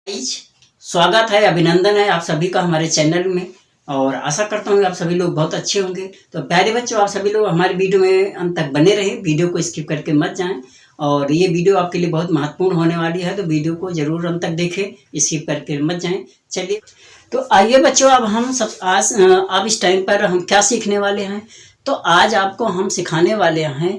Guys, स्वागत है, अभिनंदन है आप सभी का हमारे चैनल में। और आशा करता हूँ आप सभी लोग बहुत अच्छे होंगे। तो प्यारे बच्चों, आप सभी लोग हमारे वीडियो में अंत तक बने रहें, वीडियो को स्किप करके मत जाएं। और ये वीडियो आपके लिए बहुत महत्वपूर्ण होने वाली है, तो वीडियो को जरूर अंत तक देखें, स्किप करके मत जाएं। चलिए, तो आइए बच्चों, अब हम सब आज अब इस टाइम पर हम क्या सीखने वाले हैं। तो आज आपको हम सिखाने वाले हैं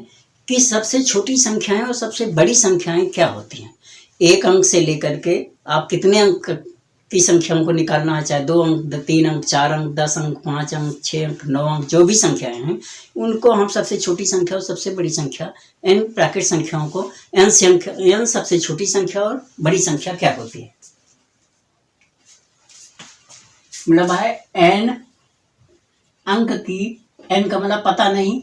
कि सबसे छोटी संख्याएं और सबसे बड़ी संख्याएं क्या होती हैं। एक अंक से लेकर के आप कितने अंक की संख्याओं को निकालना है, चाहे 2 अंक, 3 अंक, 4 अंक, 10 अंक, 5 अंक, 6 अंक, 9 अंक, जो भी संख्याएं हैं उनको हम सबसे छोटी संख्या और सबसे बड़ी संख्या n ब्रैकेट संख्याओं को n सबसे छोटी संख्या और बड़ी संख्या क्या होती है, मतलब है n अंक की, n का मतलब पता नहीं,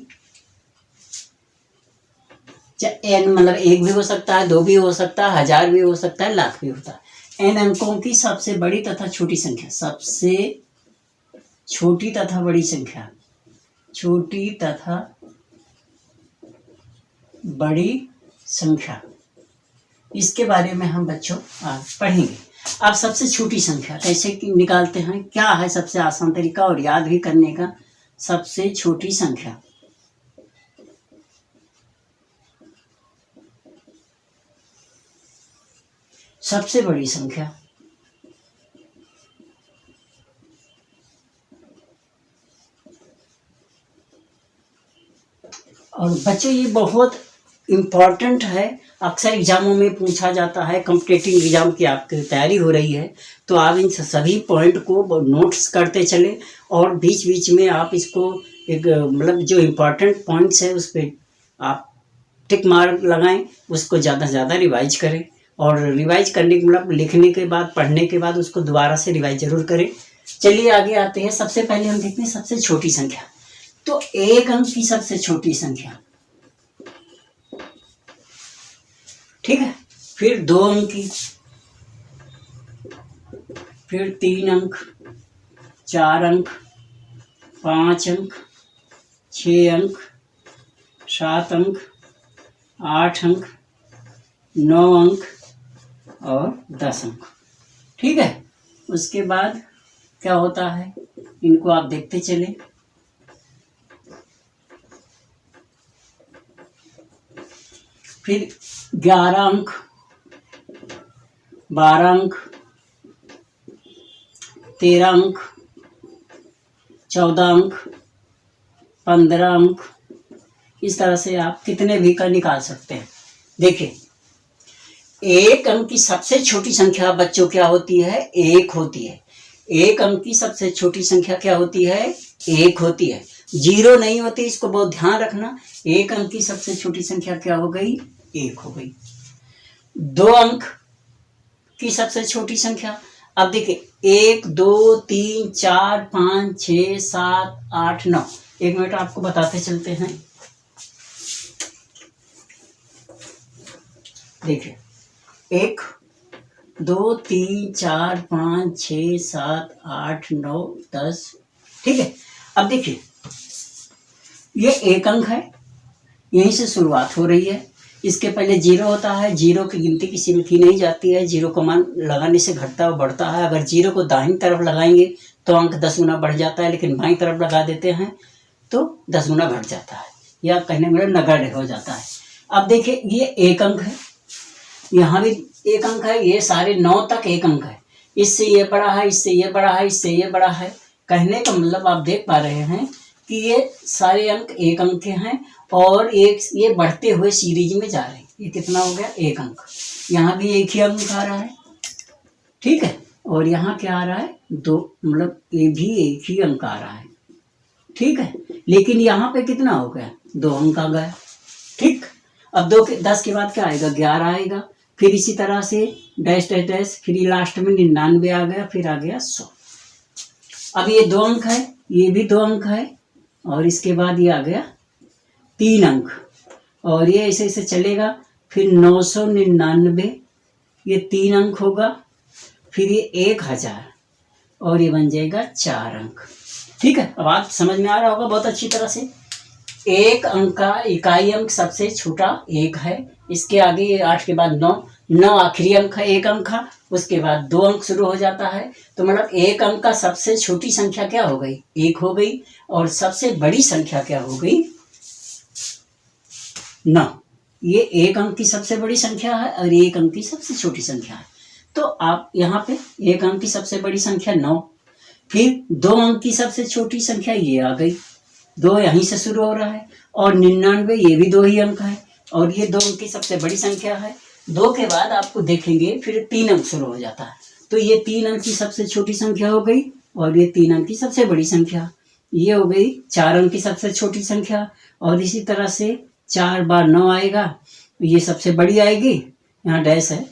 n मतलब 1 भी हो सकता है, 2 भी हो सकता है, 1000 भी हो सकता है, लाख भी होता है। n अंकों की सबसे बड़ी तथा छोटी संख्या, सबसे छोटी तथा बड़ी संख्या, छोटी तथा बड़ी संख्या, इसके बारे में हम बच्चों आज पढ़ेंगे। अब सबसे छोटी संख्या कैसे निकालते हैं, क्या है सबसे आसान तरीका और याद भी करने का। सबसे छोटी संख्या, सबसे बड़ी संख्या, और बच्चों ये बहुत इम्पॉर्टेंट है, अक्सर एग्जामों में पूछा जाता है। कॉम्पिटिटिव एग्जाम की आपकी तैयारी हो रही है तो आप इन सभी पॉइंट को नोट्स करते चले और बीच बीच में आप इसको एक मतलब जो इम्पॉर्टेंट पॉइंट्स है उस पर आप टिक मार्क लगाएं, उसको ज़्यादा से ज़्यादा रिवाइज करें। और रिवाइज करने के मतलब लिखने के बाद, पढ़ने के बाद उसको दोबारा से रिवाइज जरूर करें। चलिए आगे आते हैं। सबसे पहले हम देखते हैं सबसे छोटी संख्या। तो एक अंक की सबसे छोटी संख्या, ठीक है, फिर 2 अंक की, फिर 3 अंक, 4 अंक, 5 अंक, 6 अंक, 7 अंक, 8 अंक, 9 अंक और 10 अंक, ठीक है। उसके बाद क्या होता है, इनको आप देखते चले। फिर 11 अंक, 12 अंक, 13 अंक, 14 अंक, 15 अंक, इस तरह से आप कितने भी का निकाल सकते हैं। देखिए, एक अंक की सबसे छोटी संख्या बच्चों क्या होती है, 1 होती है। एक अंक की सबसे छोटी संख्या क्या होती है, 1 होती है, 0 नहीं होती, इसको बहुत ध्यान रखना। एक अंक की सबसे छोटी संख्या क्या हो गई, 1 हो गई। 2 अंक की सबसे छोटी संख्या, अब देखिए 1, 2, 3, 4, 5, 6, 7, 8, 9। 1 मिनट आपको बताते चलते हैं। देखिए 1, 2, 3, 4, 5, 6, 7, 8, 9, 10, ठीक है। अब देखिए ये एक अंक है, यहीं से शुरुआत हो रही है। इसके पहले 0 होता है, 0 की गिनती किसी में की नहीं जाती है, 0 का मान लगाने से घटता और बढ़ता है। अगर 0 को दाहिनी तरफ लगाएंगे तो अंक 10 गुना बढ़ जाता है, लेकिन बाईं तरफ लगा देते हैं तो 10 गुना घट जाता है, या कहने में नगण्य हो जाता है। अब देखिए ये एक अंक है, यहाँ भी एक अंक है, ये सारे 9 तक एक अंक है। इससे ये बड़ा है, इससे ये बड़ा है, इससे ये बड़ा है। कहने का मतलब आप देख पा रहे हैं कि ये सारे अंक एक अंक के हैं और एक ये बढ़ते हुए सीरीज में जा रहे हैं। ये कितना हो गया, 1 अंक। यहाँ भी एक ही अंक आ रहा है, ठीक है, और यहाँ क्या आ रहा है, 2, मतलब ये भी एक ही अंक आ रहा है, ठीक है। लेकिन यहाँ पे कितना हो गया, 2 अंक आ गया, ठीक। अब 10 के बाद क्या आएगा, 11 आएगा। फिर इसी तरह से डैश डैश डैश, फिर लास्ट में 99 आ गया, फिर आ गया 100। अब ये 2 अंक है, ये भी 2 अंक है, और इसके बाद ये आ गया 3 अंक, और ये ऐसे ऐसे चलेगा। फिर 999, ये 3 अंक होगा, फिर ये 1000, और ये बन जाएगा 4 अंक, ठीक है। अब आप समझ में आ रहा होगा बहुत अच्छी तरह से। एक अंक का इकाई अंक सबसे छोटा 1 है, इसके आगे 8 के बाद 9, 9 आखिरी अंक है, एक अंक का, उसके बाद 2 अंक शुरू हो जाता है, तो मतलब एक अंक का सबसे छोटी संख्या क्या हो गई, 1 हो गई, और सबसे बड़ी संख्या क्या हो गई, 9। ये एक अंक की सबसे बड़ी संख्या है और एक अंक की सबसे छोटी संख्या है। तो आप यहाँ पे एक अंक की सबसे बड़ी संख्या 9, फिर 2 अंक की सबसे छोटी संख्या ये आ गई, 2 यहीं से शुरू हो रहा है, और 99 ये भी 2 ही अंक है, और ये 2 अंक की सबसे बड़ी संख्या है। 2 के बाद आपको देखेंगे फिर 3 अंक शुरू हो जाता है, तो ये 3 अंक की सबसे छोटी संख्या हो गई, और ये 3 अंक की सबसे बड़ी संख्या, ये हो गई 4 अंक की सबसे छोटी संख्या। और इसी तरह से 4 बार 9 आएगा, ये सबसे बड़ी आएगी, यहाँ डैश है,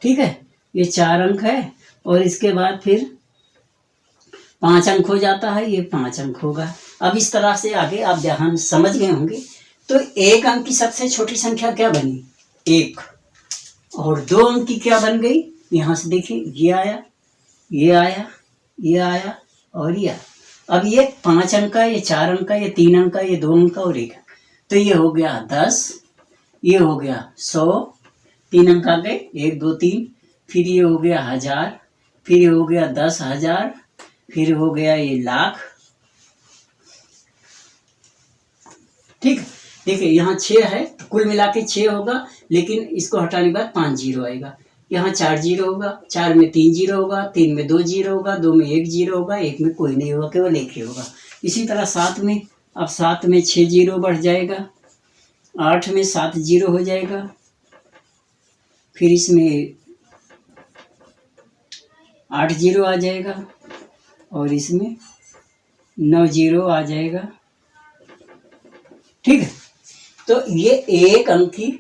ठीक है, ये 4 अंक है, और इसके बाद फिर 5 अंक हो जाता है, ये 5 अंक होगा। अब इस तरह से आगे आप ध्यान समझ गए होंगे। तो एक अंक की सबसे छोटी संख्या क्या बनी, 1, और 2 अंक की क्या बन गई, यहाँ से देखिए, ये आया, ये आया, ये आया, और ये आया। अब ये 5 अंक का, ये 4 अंक का, ये 3 अंक का, ये 2 अंक का, और 1 अंक, तो ये हो गया 10, ये हो गया 100, 3 अंक आ गए, 1 2 3, फिर ये हो गया 1000, फिर ये हो गया 10,000, फिर हो गया ये लाख, ठीक। देखिए यहाँ 6 है, तो कुल मिला के 6 होगा, लेकिन इसको हटाने के बाद 5 जीरो आएगा, यहाँ 4 जीरो होगा, 4 में 3 जीरो होगा, 3 में 2 जीरो होगा, 2 में 1 जीरो होगा, 1 में कोई नहीं होगा, केवल 1 ही होगा। इसी तरह 7 में, अब 7 में 6 जीरो बढ़ जाएगा, 8 में 7 जीरो हो जाएगा, फिर इसमें 8 जीरो आ जाएगा, और इसमें 9 जीरो आ जाएगा, ठीक है। तो ये एक अंक की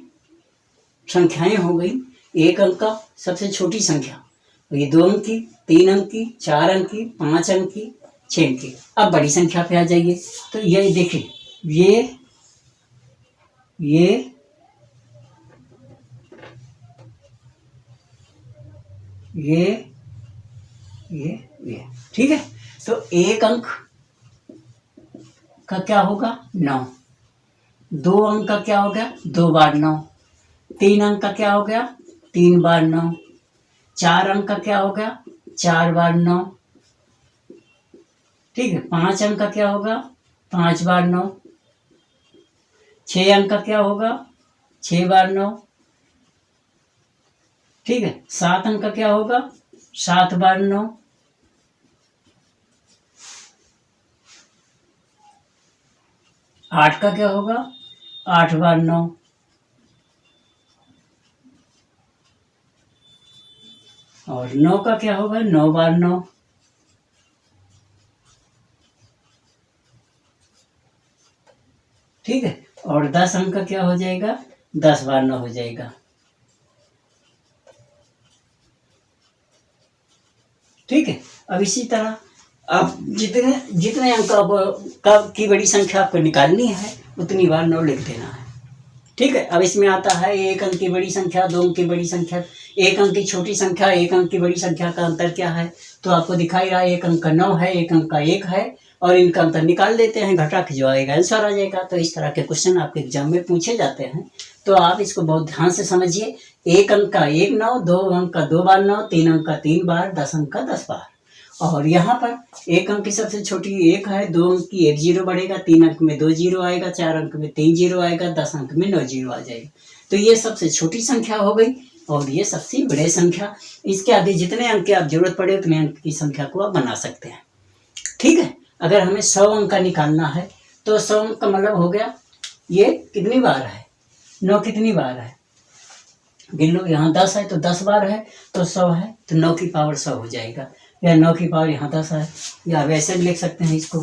संख्याएं हो गई, एक अंक का सबसे छोटी संख्या, ये 2 अंक की, 3 अंक की, 4 अंक की, 5 अंक की, 6 अंक की। अब बड़ी संख्या पे आ जाइए, तो ये देखिए, ये ठीक है। तो एक अंक का क्या होगा, 9, 2 अंक का क्या हो गया, 2 बार 9, 3 अंक का क्या हो गया, 3 बार 9, 4 अंक का क्या हो गया, 4 बार 9, ठीक है। 5 अंक का क्या होगा, 5 बार 9, 6 अंक का क्या होगा, 6 बार 9, ठीक है। 7 अंक का क्या होगा, 7 बार 9, 8 का क्या होगा, 8 बार 9, और 9 का क्या होगा, 9 बार 9, ठीक है। और 10 अंक का क्या हो जाएगा, 10 बार 9 हो जाएगा, ठीक है। अब इसी तरह अब जितने अंक की बड़ी संख्या आपको निकालनी है, उतनी बार 9 लिख देना है, ठीक है। अब इसमें आता है एक अंक की बड़ी संख्या, 2 अंक की बड़ी संख्या, एक अंक की छोटी संख्या, एक अंक की बड़ी संख्या का अंतर क्या है, तो आपको दिखाई रहा है, एक अंक का 9 है, एक अंक का 1 है, और इनका अंतर निकाल देते हैं, घटा के जो आएगा आंसर आ जाएगा। तो इस तरह के क्वेश्चन आपके एग्जाम में पूछे जाते हैं, तो आप इसको बहुत ध्यान से समझिए। एक अंक का 1 9, 2 अंक का 2 बार 9, 3 अंक का 3 बार, 10 अंक का 10 बार। और यहाँ पर एक अंक की सबसे छोटी 1 है, 2 अंक की 1 जीरो बढ़ेगा, 3 अंक में 2 जीरो आएगा, 4 अंक में 3 जीरो आएगा, 10 अंक में 9 जीरो आ जाएगा। तो ये सबसे छोटी संख्या हो गई, और ये सबसे बड़ी संख्या। इसके आगे जितने अंक की आप जरूरत पड़े उतने अंक की संख्या को आप बना सकते हैं, ठीक है। अगर हमें 100 अंक का निकालना है, तो 100 अंक का मतलब हो गया, ये कितनी बार है, 9 कितनी बार है, गिन लो, यहाँ 10 है तो 10 बार है, तो 100 है तो 9 की पावर 100 हो जाएगा, या 9 की पावर यहाँ 10 है, या वैसे भी लिख सकते हैं इसको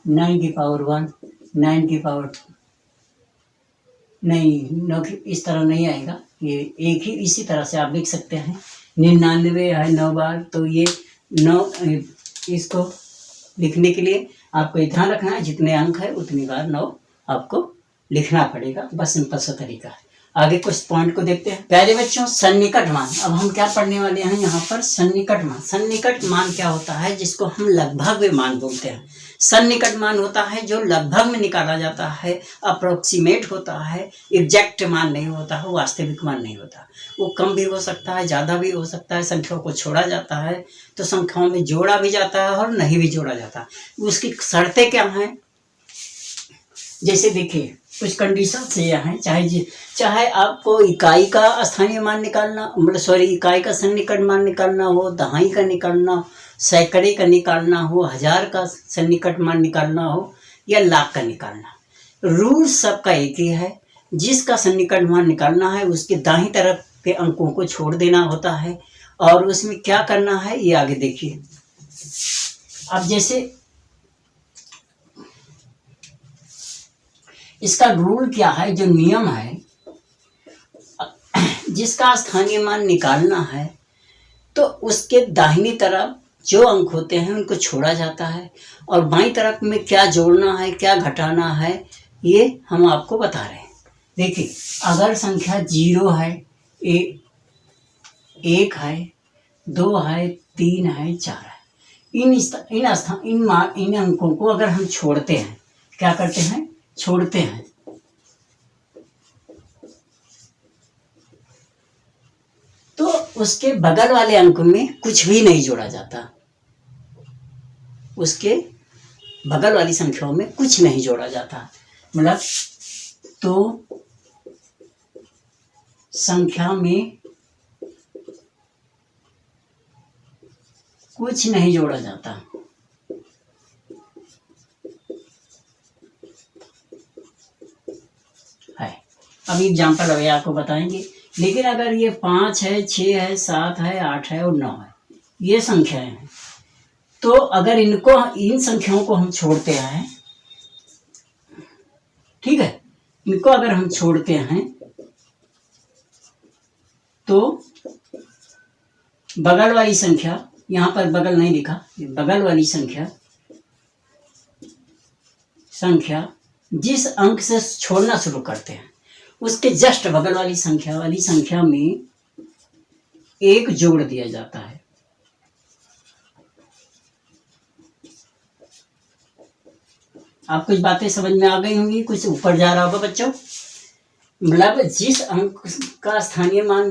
9 की पावर 1, 9 की पावर नहीं, 9 की इस तरह नहीं आएगा, ये एक ही इसी तरह से आप लिख सकते हैं। 99 है 9 बार, तो ये 9, इसको लिखने के लिए आपको ध्यान रखना है, जितने अंक है उतनी बार 9 आपको लिखना पड़ेगा, बस सिंपल सा तरीका है। आगे कुछ पॉइंट को देखते हैं। प्यारे बच्चों, सन्निकट मान, अब हम क्या पढ़ने वाले हैं यहाँ पर, सन्निकट मान। सन्निकट मान क्या होता है, जिसको हम लगभग में मान बोलते हैं। सन्निकट मान होता है जो लगभग में निकाला जाता है, अप्रोक्सीमेट होता है, एग्जैक्ट मान नहीं होता है, वास्तविक मान नहीं होता। वो कम भी हो सकता है, ज़्यादा भी हो सकता है, संख्याओं को छोड़ा जाता है तो संख्याओं में जोड़ा भी जाता है और नहीं भी जोड़ा जाता। उसकी शर्तें क्या हैं, जैसे देखिए कुछ कंडीशन से यह है, चाहे आपको इकाई का स्थानीय मान निकालना, मतलब सॉरी इकाई का सन्निकट मान निकालना हो, दहाई का निकालना, सैकड़े का निकालना हो, हजार का सन्निकट मान निकालना हो या लाख का निकालना, रूल सबका एक ही है। जिसका सन्निकट मान निकालना है उसके दाहिनी तरफ के अंकों को छोड़ देना होता है। और उसमें क्या करना है ये आगे देखिए। अब जैसे इसका रूल क्या है, जो नियम है, जिसका स्थानीय मान निकालना है तो उसके दाहिनी तरफ जो अंक होते हैं उनको छोड़ा जाता है और बाईं तरफ में क्या जोड़ना है क्या घटाना है ये हम आपको बता रहे हैं। देखिए अगर संख्या 0 है, 1 है, 2 है, 3 है, 4 है, इन अंकों को अगर हम छोड़ते हैं, क्या करते हैं, छोड़ते हैं, तो उसके बगल वाले अंक में कुछ भी नहीं जोड़ा जाता। उसके बगल वाली संख्याओं में कुछ नहीं जोड़ा जाता, मतलब तो संख्या में कुछ नहीं जोड़ा जाता है। अब एग्जाम्पल अभी आपको बताएंगे। लेकिन अगर ये 5 है, 6 है, 7 है, 8 है और 9 है, ये संख्याएं हैं, तो अगर इन संख्याओं को हम छोड़ते हैं, ठीक है, इनको अगर हम छोड़ते हैं तो बगल वाली संख्या, यहां पर बगल नहीं लिखा, बगल वाली संख्या जिस अंक से छोड़ना शुरू करते हैं उसके जस्ट बगल वाली संख्या में 1 जोड़ दिया जाता है। आप कुछ बातें समझ में आ गई होंगी, कुछ ऊपर जा रहा होगा बच्चों। मतलब जिस अंक का स्थानीय मान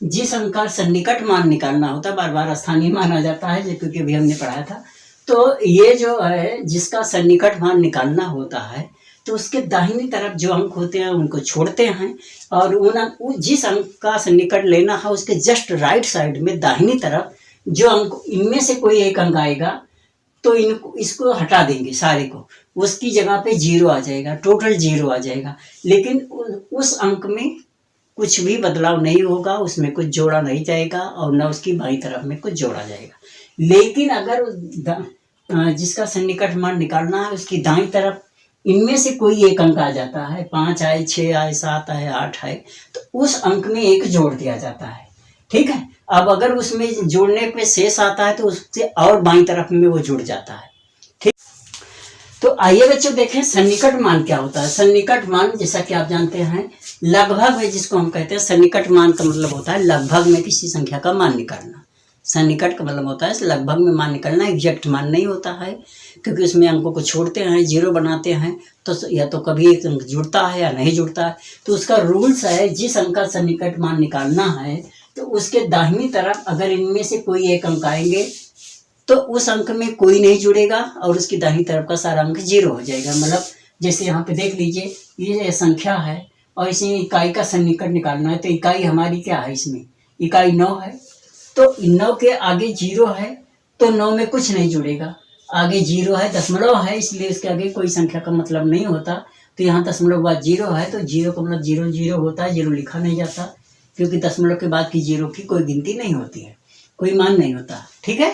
जिस अंक का सन्निकट मान निकालना होता है, बार बार स्थानीय मान आ जाता है क्योंकि अभी हमने पढ़ाया था। तो ये जो है जिसका सन्निकट मान निकालना होता है तो उसके दाहिनी तरफ जो अंक होते हैं उनको छोड़ते हैं और जिस अंक का सन्निकट लेना है उसके जस्ट राइट साइड में दाहिनी तरफ जो अंक, इनमें से कोई एक अंक आएगा तो इसको हटा देंगे सारे को, उसकी जगह पे 0 आ जाएगा, टोटल 0 आ जाएगा। लेकिन उस अंक में कुछ भी बदलाव नहीं होगा, उसमें कुछ जोड़ा नहीं जाएगा और न उसकी बाईं तरफ में कुछ जोड़ा जाएगा। लेकिन अगर जिसका सन्निकट मान निकालना है उसकी दाईं तरफ इनमें से कोई एक अंक आ जाता है, 5 आए, 6 आए, 7 आए, 8 आए, तो उस अंक में 1 जोड़ दिया जाता है। ठीक है, अब अगर उसमें जोड़ने पे शेष आता है तो उससे और बाईं तरफ में वो जुड़ जाता है। ठीक, तो आइए बच्चों देखें सन्निकट मान क्या होता है। सन्निकट मान जैसा कि आप जानते हैं लगभग में जिसको हम कहते हैं, सन्निकट मान का मतलब होता है लगभग में किसी संख्या का मान निकालना। सन्निकट का मतलब होता है लगभग में मान निकालना, एग्जैक्ट मान नहीं होता है क्योंकि उसमें अंकों को छोड़ते हैं, 0 बनाते हैं तो या तो कभी एक अंक जुड़ता है या नहीं जुड़ता है। तो उसका रूल्स है जिस अंक का सन्निकट मान निकालना है तो उसके दाहिनी तरफ अगर इनमें से कोई एक अंक आएंगे तो उस अंक में कोई नहीं जुड़ेगा और उसकी दाहिनी तरफ का सारा अंक 0 हो जाएगा। मतलब जैसे यहाँ पे देख लीजिए, ये संख्या है और इसमें इकाई का सन्निकट निकालना है तो इकाई हमारी क्या है, इसमें इकाई 9 है, तो 9 के आगे 0 है तो 9 में कुछ नहीं जुड़ेगा, आगे 0 है, दशमलव है इसलिए उसके आगे कोई संख्या का मतलब नहीं होता। तो यहाँ दशमलव बाद 0 है तो 0 का मतलब 0 0 होता है, 0 लिखा नहीं जाता क्योंकि दशमलव के बाद की 0 की कोई गिनती नहीं होती है, कोई मान नहीं होता। ठीक है,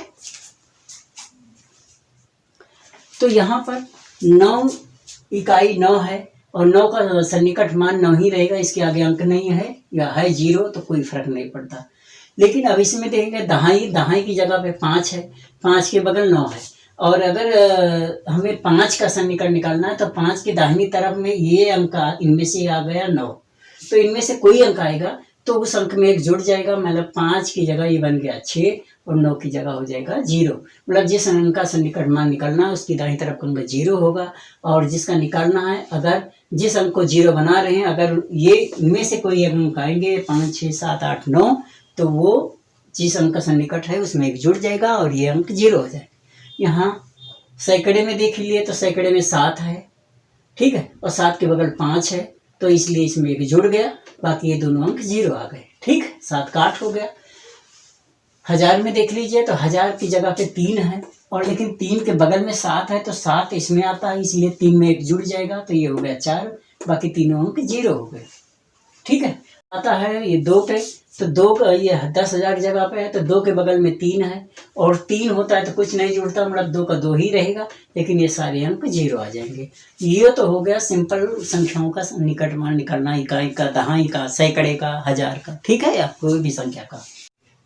तो यहाँ पर 9 इकाई 9 है और 9 का सन्निकट मान 9 ही रहेगा, इसके आगे अंक नहीं है या है 0 तो कोई फर्क नहीं पड़ता। लेकिन अब इसमें देखेंगे दहाई की जगह पे 5 है, 5 के बगल 9 है और अगर हमें 5 का सन्निकट निकालना है तो 5 के दाहिनी तरफ में ये अंक इनमें से आ गया 9, तो इनमें से कोई अंक आएगा तो उस अंक में एक जुड़ जाएगा, मतलब 5 की जगह ये बन गया 6 और 9 की जगह हो जाएगा 0। मतलब जिस अंक का सन्निकट मान निकालना है उसकी दाईं तरफ का अंक 0 होगा, और जिसका निकालना है, अगर जिस अंक को 0 बना रहे हैं, अगर ये इनमें से कोई अंक आएंगे 5 6 7 8 9, तो वो जिस अंक का सन्निकट है उसमें एक जुड़ जाएगा और ये अंक 0 हो जाएगा। यहाँ सैकड़े में देख लिए तो सैकड़े में 7 है, ठीक है, और 7 के बगल 5 है, तो इसलिए इसमें एक जुड़ गया, बाकी ये दोनों अंक 0 आ गए, ठीक है, 7 का 8 हो गया। 1000 में देख लीजिए तो 1000 की जगह पे 3 है, और लेकिन 3 के बगल में 7 है, तो 7 इसमें आता है, इसलिए 3 में एक जुड़ जाएगा, तो ये हो गया 4, बाकी तीनों अंक 0 हो गए, ठीक है। आता है ये 2 पे, तो 2 का ये 10,000 की जगह पे है, तो 2 के बगल में 3 है, और 3 होता है तो कुछ नहीं जुड़ता, मतलब 2 का 2 ही रहेगा, लेकिन ये सारे अंक 0 आ जाएंगे। ये तो हो गया सिंपल संख्याओं का निकट मान निकालना, इकाई का, दहाई का, सैकड़े का, 1000 का, ठीक है, या कोई भी संख्या का।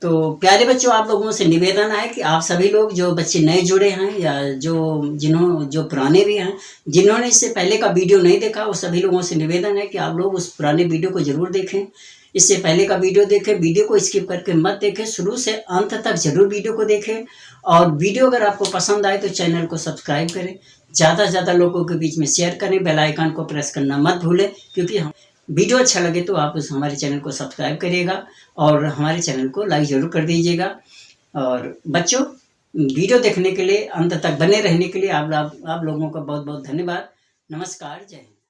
तो प्यारे बच्चों, आप लोगों से निवेदन है कि आप सभी लोग, जो बच्चे नए जुड़े हैं या जो पुराने भी हैं, जिन्होंने इससे पहले का वीडियो नहीं देखा, वो सभी लोगों से निवेदन है कि आप लोग उस पुराने वीडियो को जरूर देखें, इससे पहले का वीडियो देखें, वीडियो को स्किप करके मत देखें, शुरू से अंत तक जरूर वीडियो को देखें, और वीडियो अगर आपको पसंद आए तो चैनल को सब्सक्राइब करें, ज़्यादा से ज़्यादा लोगों के बीच में शेयर करें, बेल आइकन को प्रेस करना मत भूलें, क्योंकि हम वीडियो अच्छा लगे तो आप हमारे चैनल को सब्सक्राइब करिएगा और हमारे चैनल को लाइक ज़रूर कर दीजिएगा। और बच्चों, वीडियो देखने के लिए, अंत तक बने रहने के लिए आप लोगों का बहुत बहुत धन्यवाद। नमस्कार, जय हिंद।